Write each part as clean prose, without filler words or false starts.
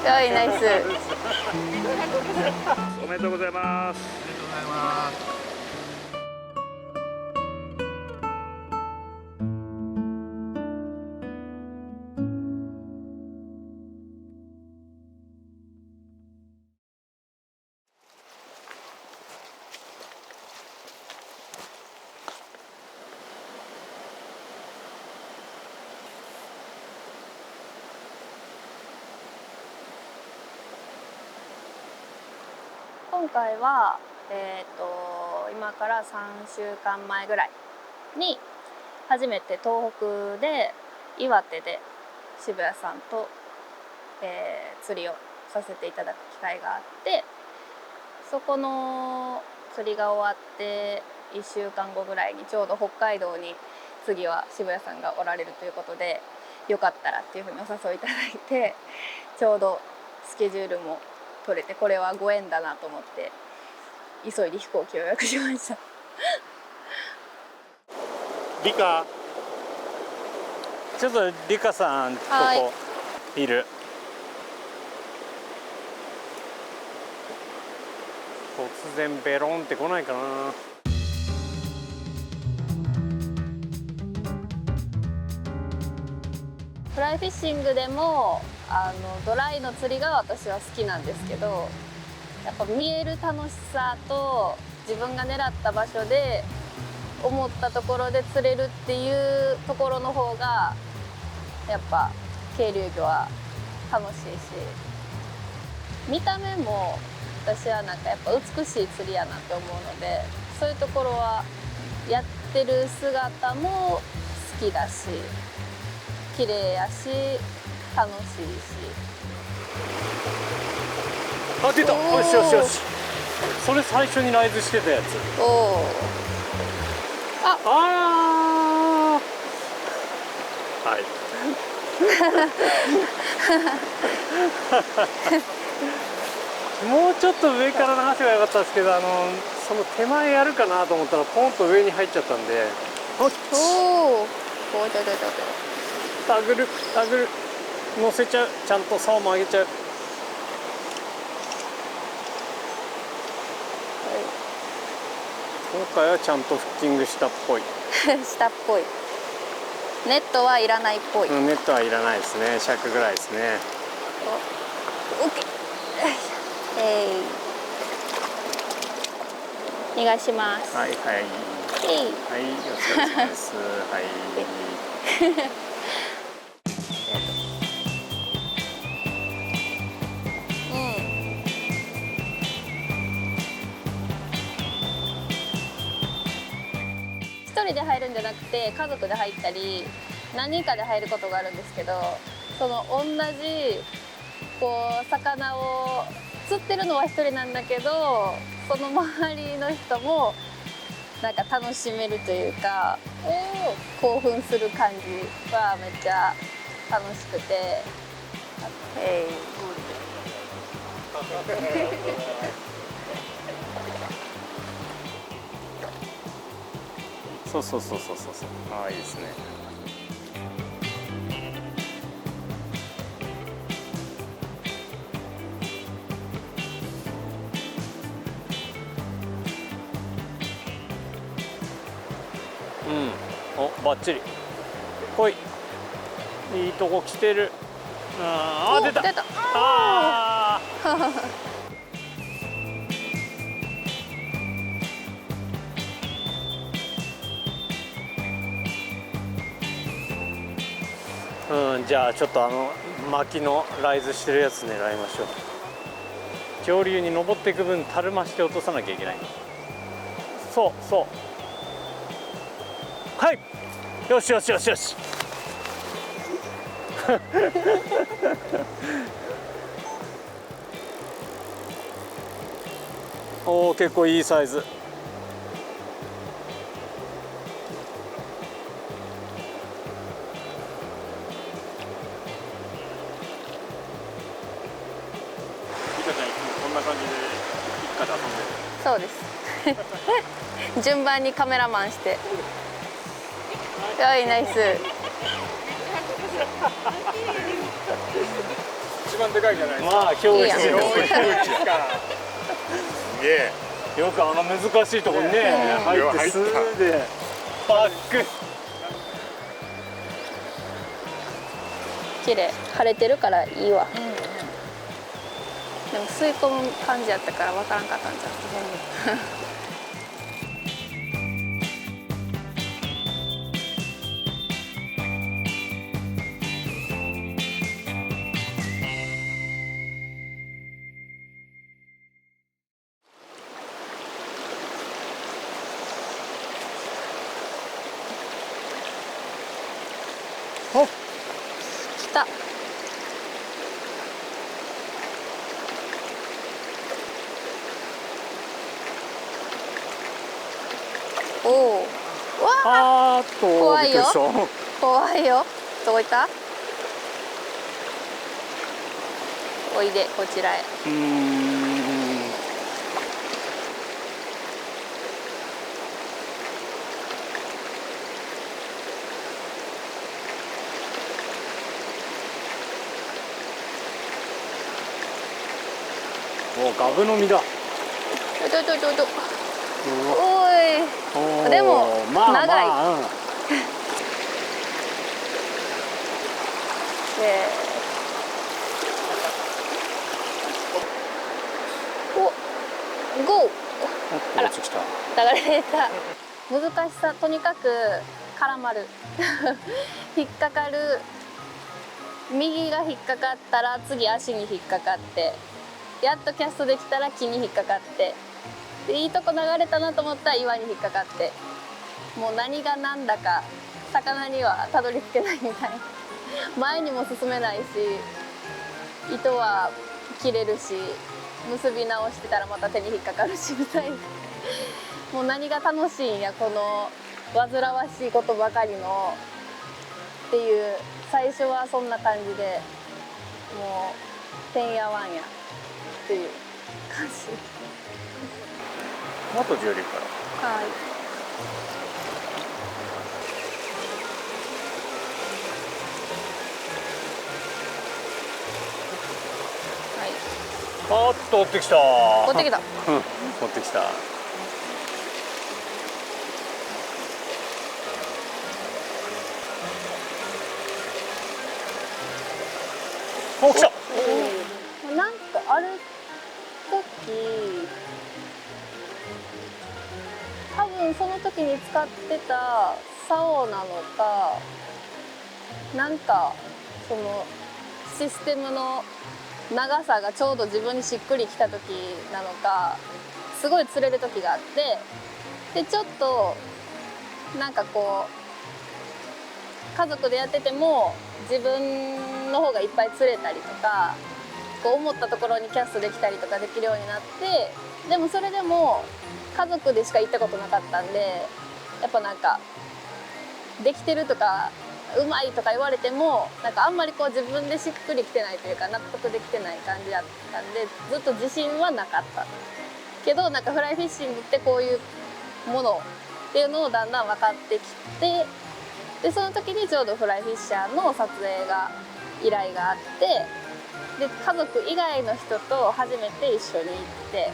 はい、ナイス。おめでとうございます。ありがとうございます。今回は、今から3週間前ぐらいに初めて東北で岩手で渋谷さんと、釣りをさせていただく機会があって、そこの釣りが終わって1週間後ぐらいにちょうど北海道に次は渋谷さんがおられるということで、よかったらっていうふうにお誘いいただいて、ちょうどスケジュールも取れて、これはご縁だなと思って急いで飛行機を予約しました。リカ、ちょっとリカさんここいる。突然ベロンって来ないかな。フライフィッシングでもドライの釣りが私は好きなんですけど、やっぱ見える楽しさと自分が狙った場所で思ったところで釣れるっていうところの方がやっぱ渓流魚は楽しいし、見た目も私はなんかやっぱ美しい釣りやなって思うので、そういうところはやってる姿も好きだし、綺麗やし楽しいし。あ、出た。よしよしよし。それ最初にライズしてたやつ。おお。あはい。もうちょっと上から流せばよかったんですけど、その手前やるかなと思ったらポンと上に入っちゃったんで。おお。タグル乗せちゃう。ちゃんと竿も上げちゃう。今回はちゃんとフッキングしたっぽい。下っぽい。ネットはいらないっぽい。ネットはいらないですね。尺ぐらいですね。オッケー。お願いします。はいはい。はい、お疲れ様です。はい。一人で入るんじゃなくて家族で入ったり何人かで入ることがあるんですけど、その同じ魚を釣ってるのは一人なんだけど、その周りの人もなんか楽しめるというか、興奮する感じはめっちゃ楽しくて。そう。ああ、いいですね。お、バッチリ。来い。いいとこ来てる。出た。あじゃあちょっと薪のライズしてるやつ狙いましょう。上流に登っていく分たるまして落とさなきゃいけない。そうはい、よしおお、結構いいサイズ。そうです順番にカメラマンして。はい、ナイス。番でかいじゃないですか。まあ今日いいやんすげえ。よく難しいところにね入ってすーでパック。綺麗。晴れてるからいいわ。でも吸い込む感じやったからわからんかったんじゃん。お、来た。おお。わあ。あーっと怖いよびっくりした。怖いよ。どこ行った？おいでこちらへ。もうガブ飲みだ。ちょ。おい。おーでもまあ長いまあ、お、ゴー。あら落ちてきた。流れた。難しさとにかく絡まる。引っかかる。右が引っかかったら次足に引っかかって、やっとキャストできたら木に引っかかって、でいいとこ流れたなと思ったら岩に引っかかって、もう何が何だか魚にはたどり着けないみたいな。前にも進めないし、糸は切れるし、結び直してたらまた手に引っかかるしみたいな。もう何が楽しいんやこの煩わしいことばかりのっていう。最初はそんな感じで、もうてんやわんやっていう感じ。元上流からはい。あーっと追ってきた。追ってきた。うん、追ってきた。お、来た。なんかある時、多分その時に使ってた竿なのか、なんかそのシステムの長さがちょうど自分にしっくりきた時なのか、すごい釣れる時があって、でちょっとなんかこう家族でやってても自分の方がいっぱい釣れたりとか、こう思ったところにキャストできたりとかできるようになって、でもそれでも家族でしか行ったことなかったんで、やっぱなんかできてるとかうまいとか言われても、なんかあんまりこう自分でしっくりきてないというか、納得できてない感じだったんで、ずっと自信はなかったけど、なんかフライフィッシングってこういうものっていうのをだんだん分かってきて、でその時にちょうどフライフィッシャーの撮影が依頼があって、で家族以外の人と初めて一緒に行って、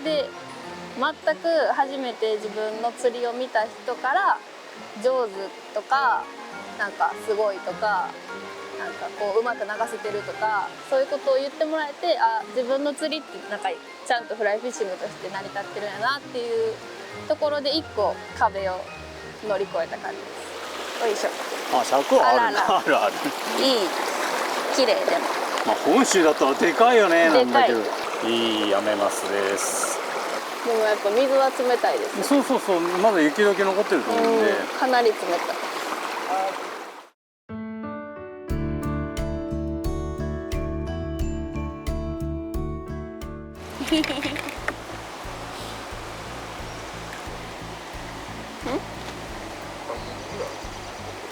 で全く初めて自分の釣りを見た人から上手とか、なんかすごいとか、なんかこううまく流せてるとか、そういうことを言ってもらえて、あ、自分の釣りってなんかちゃんとフライフィッシングとして成り立ってるんやなっていうところで一個壁を乗り越えた感じです。よいしょ。あ、尺はあるな。あららあるある。いい、綺麗でも。まあ本州だったらでかいよね。なんだけどでいいアメマスです。でもやっぱ水は冷たいですね。そうそうそう、まだ雪だけ残ってると思うんで、かなり冷たい。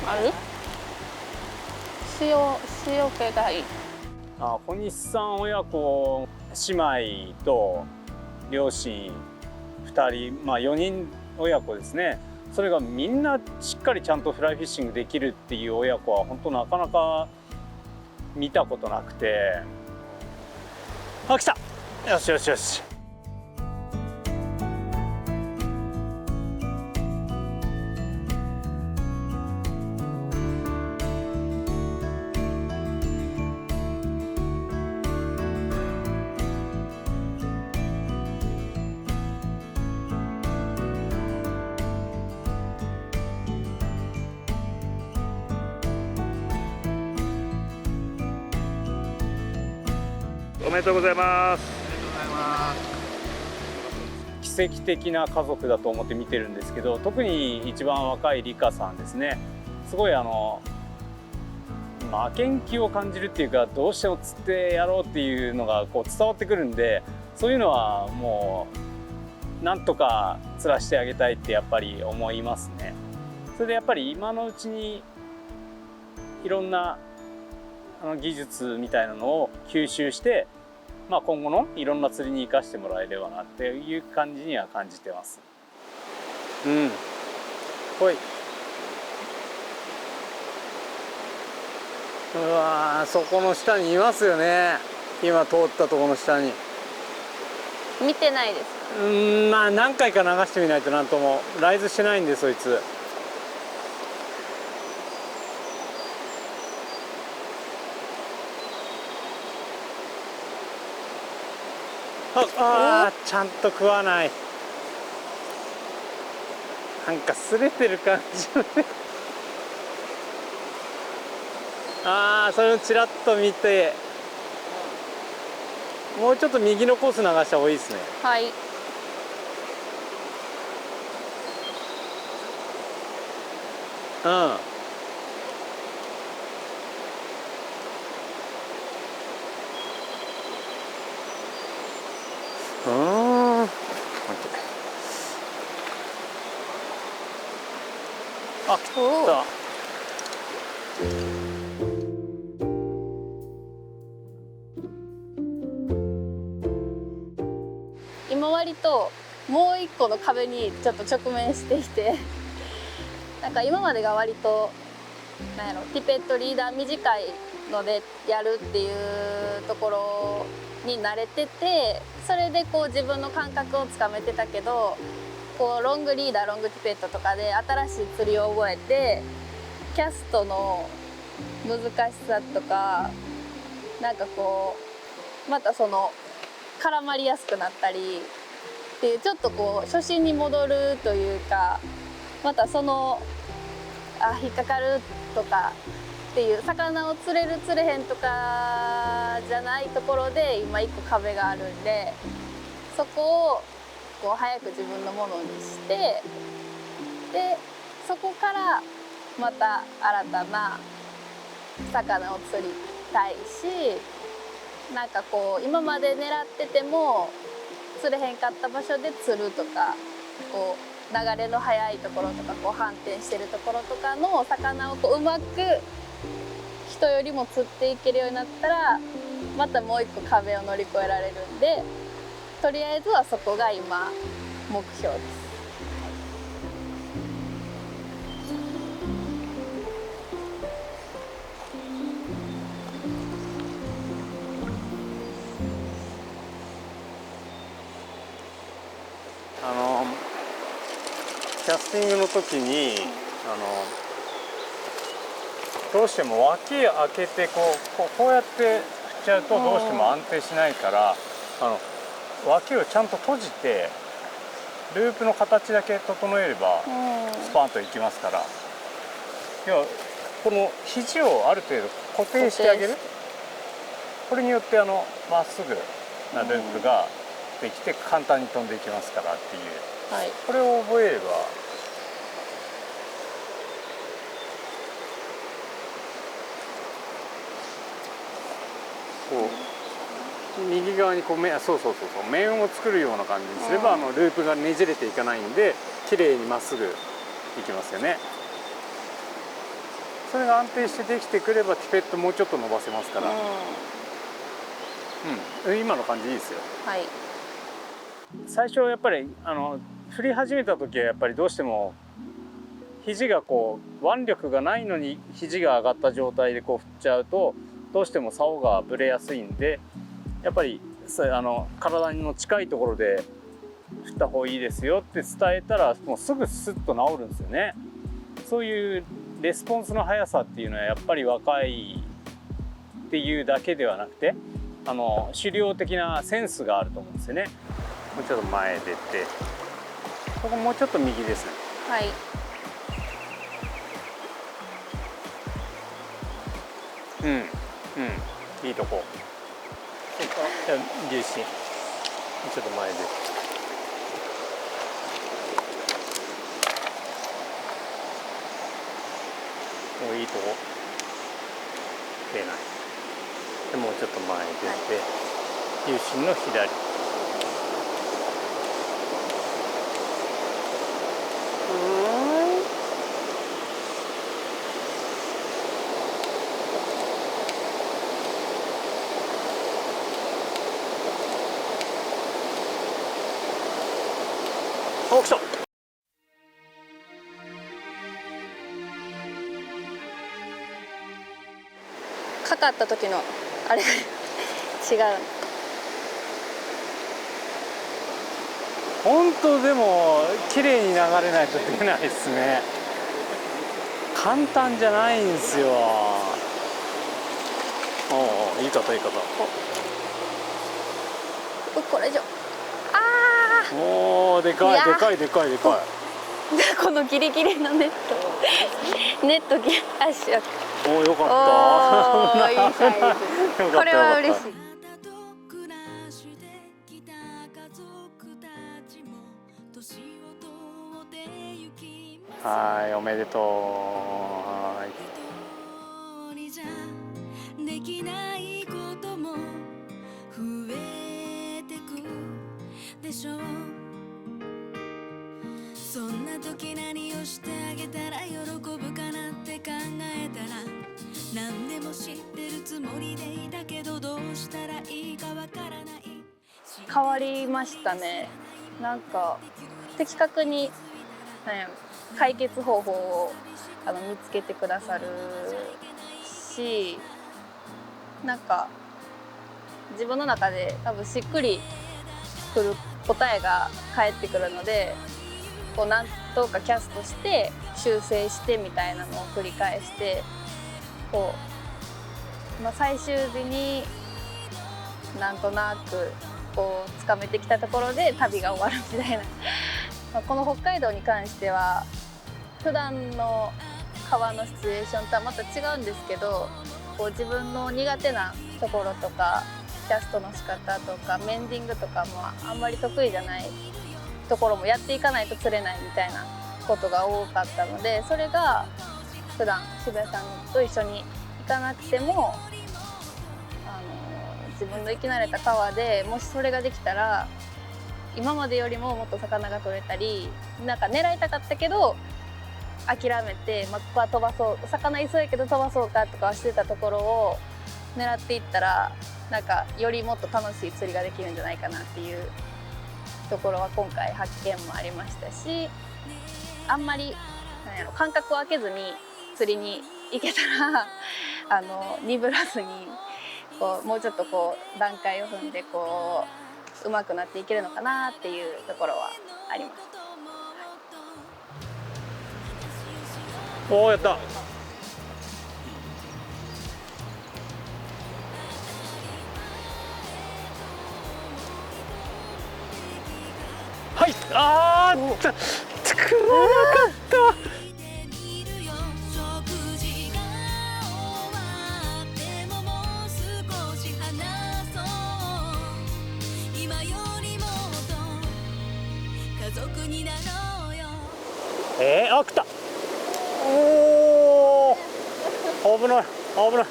ある？塩気がいい。あ、小西さん親子姉妹と両親2人、まあ4人親子ですね。それがみんなしっかりちゃんとフライフィッシングできるっていう親子は本当なかなか見たことなくて。あ、来た。よしよしよし。おめでとうございます。奇跡的な家族だと思って見てるんですけど、特に一番若いリカさんですね。すごい負けん気を感じるっていうか、どうしても釣ってやろうっていうのがこう伝わってくるんで、そういうのはもうなんとか釣らしてあげたいってやっぱり思いますね。それでやっぱり今のうちにいろんな技術みたいなのを吸収して、今後のいろんな釣りに生かしてもらえればなっていう感じには感じてます。うん。ほい。うわー、そこの下にいますよね。今通ったところの下に。見てないですか？何回か流してみないとなんともライズしてないんで、そいつ。ちゃんと食わない。なんか擦れてる感じ。それをちらっと見て、もうちょっと右のコース流した方がいいですね。はい。うん。あ、来た。今割ともう一個の壁にちょっと直面していて、なんか今までが割とティペットリーダー短いのでやるっていうところに慣れてて、それでこう自分の感覚をつかめてたけど、こうロングリーダーロングティペットとかで新しい釣りを覚えて、キャストの難しさとか、なんかこうまたその絡まりやすくなったりっていう、ちょっとこう初心に戻るというか、またその引っかかるとかっていう、魚を釣れる釣れへんとかじゃないところで今一個壁があるんで、そこをこう早く自分のものにして、でそこからまた新たな魚を釣りたいし、なんかこう今まで狙ってても釣れへんかった場所で釣るとか、こう流れの速いところとか、こう反転してるところとかの魚をこううまく人よりも釣っていけるようになったら、またもう一個壁を乗り越えられるんで、とりあえずはそこが今目標です。キャスティングの時にどうしても脇開けてこうやって振っちゃうとどうしても安定しないから、脇をちゃんと閉じてループの形だけ整えればスパンといきますから、要はこの肘をある程度固定してあげる。これによってまっすぐなループができて簡単に飛んでいきますからっていう、はい、これを覚えればこう右側にこう面を作るような感じにすれば、ループがねじれていかないんで綺麗にまっすぐいきますよね。それが安定してできてくればティペットもうちょっと伸ばせますから、今の感じいいですよ。はい、最初やっぱり振り始めた時はやっぱりどうしても肘がこう腕力がないのに肘が上がった状態でこう振っちゃうとどうしても竿がぶれやすいんで、やっぱり体の近いところで振った方がいいですよって伝えたら、もうすぐスッと治るんですよね。そういうレスポンスの速さっていうのはやっぱり若いっていうだけではなくて、狩猟的なセンスがあると思うんですよね。もうちょっと前出て、ここもうちょっと右ですね。はい。うんうんいいとこ。じゃあ重心ちょっと前で。もういいとこ出ないで、もうちょっと前出て、重心の左。お、来た。かかった時のあれが違う。本当でも綺麗に流れないと出ないですね。簡単じゃないんですよ。おお、いい方いい方。これ以上。おお、でかいでかいでかいでかい。このギリギリのネットネットギリ足を。おお、よかった。いいサイズ。これは嬉しい。はい、おめでとう。はい。できないことも増えてくでしょう。そんな時何をしてあげたら喜ぶかなって考えたら、何でも知ってるつもりでいたけど、どうしたらいいかわからない。変わりましたね。なんか的確に解決方法を見つけてくださるし、なんか自分の中で多分しっくりくる答えが返ってくるので、こうなんとかキャストして修正してみたいなのを繰り返して、こう、最終時になんとなくこうつかめてきたところで旅が終わるみたいなこの北海道に関しては普段の川のシチュエーションとはまた違うんですけど、こう自分の苦手なところとかキャストの仕方とかメンディングとかもあんまり得意じゃないところもやっていかないと釣れないみたいなことが多かったので、それが普段渋谷さんと一緒に行かなくても自分の生き慣れた川でもしそれができたら、今までよりももっと魚が取れたり、なんか狙いたかったけど諦めて、ここは飛ばそう、魚いそうやけど飛ばそうかとかしてたところを狙っていったら、なんかよりもっと楽しい釣りができるんじゃないかなっていうところは今回発見もありましたし、あんまり間隔を空けずに釣りに行けたら鈍らずにこうもうちょっとこう段階を踏んでこう上手くなっていけるのかなっていうところはあります。おお、やった。はい、あーっと、作らなかった。あ、来た。おお、危ない危ない。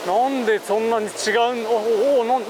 なんでそんなに違うの。おお、何